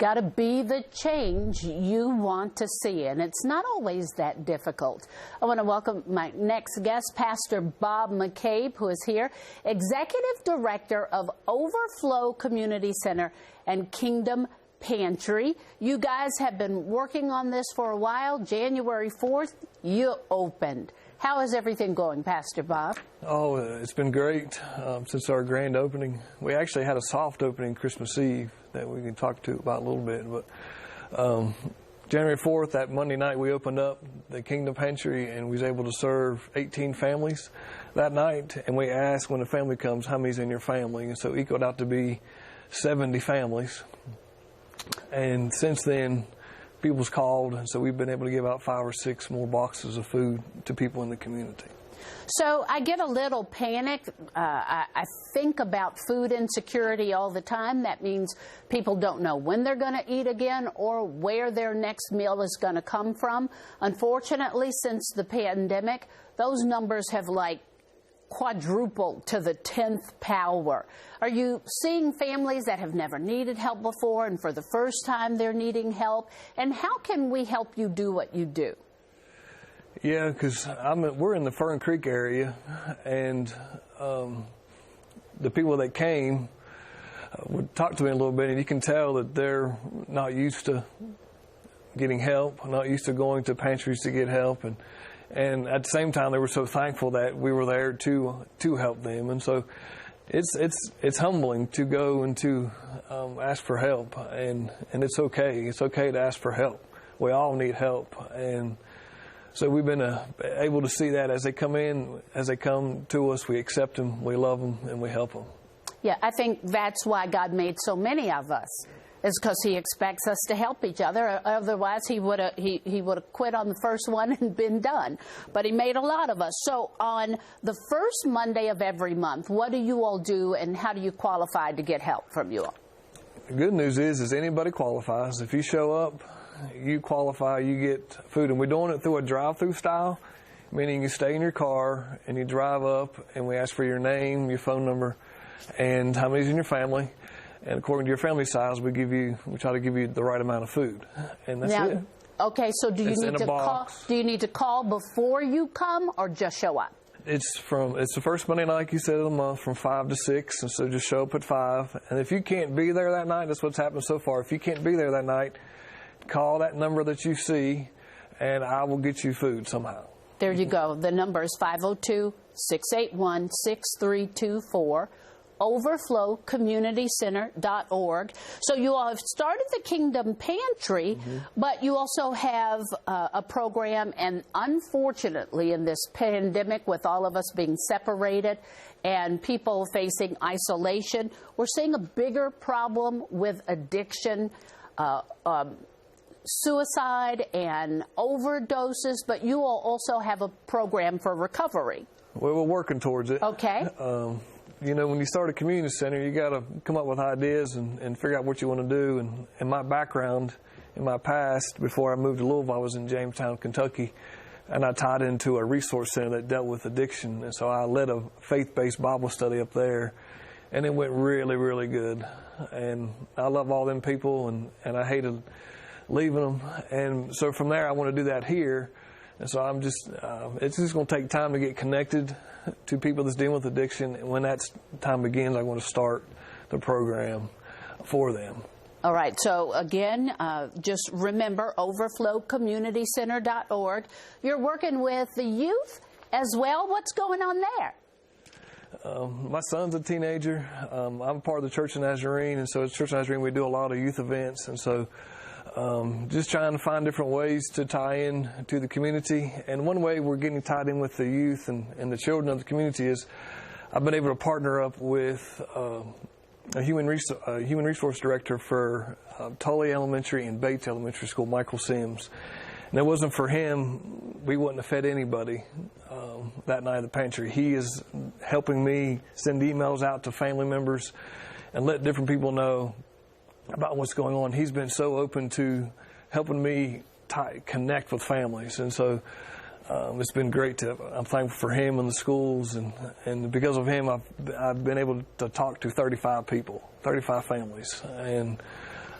got to be the change you want to see, and it's not always that difficult. I want to welcome my next guest, Pastor Bob McCabe, who is here, Executive Director of Overflow Community Center and Kingdom Pantry. You guys have been working on this for a while. January 4th, you opened. How is everything going, Pastor Bob? Oh, it's been great since our grand opening. We actually had a soft opening Christmas Eve that we can talk to about a little bit. But January 4th, that Monday night, we opened up the Kingdom Pantry, and we was able to serve 18 families that night. And we asked when a family comes, how many's in your family? And so it equaled out to be 70 families. And since then, people's called, and so we've been able to give out 5 or 6 more boxes of food to people in the community. So I get a little panic. I think about food insecurity all the time. That means people don't know when they're going to eat again or where their next meal is going to come from. Unfortunately, since the pandemic, those numbers have quadrupled to the 10th power. Are you seeing families that have never needed help before, and for the first time they're needing help? And how can we help you do what you do? Yeah, because we're in the Fern Creek area, and the people that came would talk to me a little bit, and you can tell that they're not used to getting help, not used to going to pantries to get help, and at the same time, they were so thankful that we were there to help them. And so it's humbling to go and to ask for help, and it's okay. It's okay to ask for help. We all need help. And so we've been able to see that as they come in, as they come to us, we accept them, we love them, and we help them. Yeah, I think that's why God made so many of us. Is because He expects us to help each other. Otherwise, He would have quit on the first one and been done. But He made a lot of us. So on the first Monday of every month, what do you all do, and how do you qualify to get help from you all? The good news is anybody qualifies. If you show up, you qualify, you get food. And we're doing it through a drive-through style, meaning you stay in your car and you drive up, and we ask for your name, your phone number, and how many's in your family. And according to your family size, we try to give you the right amount of food, and that's it. Okay, so do you need to call? Do you need to call before you come, or just show up? It's the first Monday night, like you said, of the month, from 5 to 6, and so just show up at 5. And if you can't be there that night, that's what's happened so far. If you can't be there that night, call that number that you see, and I will get you food somehow. There you go. The number is 502-681-6324. OverflowCommunityCenter.org. So you all have started the Kingdom Pantry, but you also have a program, and unfortunately in this pandemic, with all of us being separated and people facing isolation, we're seeing a bigger problem with addiction, suicide and overdoses, but you all also have a program for recovery. Well, we're working towards it. Okay. You know, when you start a community center, you got to come up with ideas and figure out what you want to do. And my background in my past, before I moved to Louisville, I was in Jamestown, Kentucky, and I tied into a resource center that dealt with addiction. And so I led a faith-based Bible study up there, and it went really, really good. And I love all them people, and I hated leaving them. And so from there, I want to do that here. And so I'm just, it's just going to take time to get connected to people that's dealing with addiction. And when that time begins, I want to start the program for them. All right. So again, just remember OverflowCommunityCenter.org. You're working with the youth as well. What's going on there? My son's a teenager. I'm part of the Church of Nazarene, and so at Church of Nazarene we do a lot of youth events, and so just trying to find different ways to tie in to the community. And one way we're getting tied in with the youth and the children of the community is I've been able to partner up with a human resource director for Tully Elementary and Bates Elementary School, Michael Sims. And if it wasn't for him, we wouldn't have fed anybody that night at the pantry. He is helping me send emails out to family members and let different people know about what's going on. He's been so open to helping me connect with families, and so it's been great. I'm thankful for him and the schools, and because of him, I've been able to talk to 35 people, 35 families, and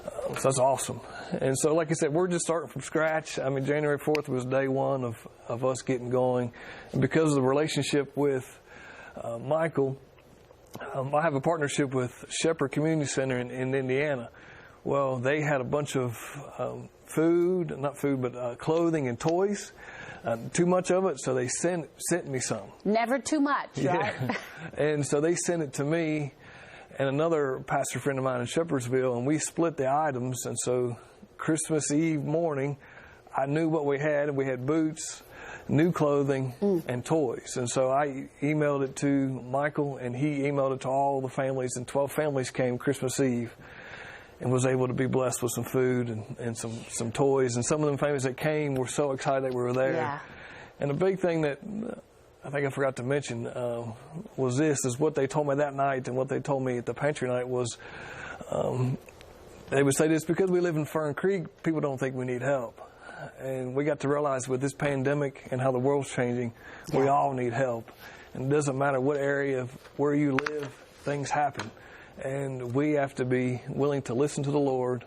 So that's awesome. And so, like I said, we're just starting from scratch. I mean, January 4th was day one of us getting going. And because of the relationship with Michael, I have a partnership with Shepherd Community Center in Indiana. Well, they had a bunch of clothing and toys. Too much of it, so they sent me some. Never too much, right? Yeah. And so they sent it to me and another pastor friend of mine in Shepherdsville, and we split the items. And so Christmas Eve morning, I knew what we had, and we had boots, new clothing, and toys. And so I emailed it to Michael, and he emailed it to all the families, and 12 families came Christmas Eve and was able to be blessed with some food and some toys. And some of them families that came were so excited that we were there. Yeah. And the big thing that I think I forgot to mention was is what they told me that night, and what they told me at the pantry night was they would say this: because we live in Fern Creek, people don't think we need help. And we got to realize with this pandemic and how the world's changing, we all need help. And it doesn't matter what area, where you live, things happen. And we have to be willing to listen to the Lord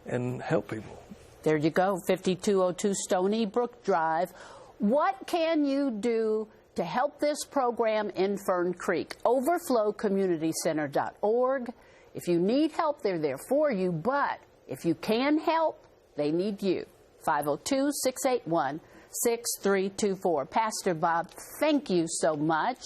and help people. There you go, 5202 Stony Brook Drive. What can you do to help this program in Fern Creek? OverflowCommunityCenter.org. If you need help, they're there for you. But if you can help, they need you. 502-681-6324. Pastor Bob, thank you so much.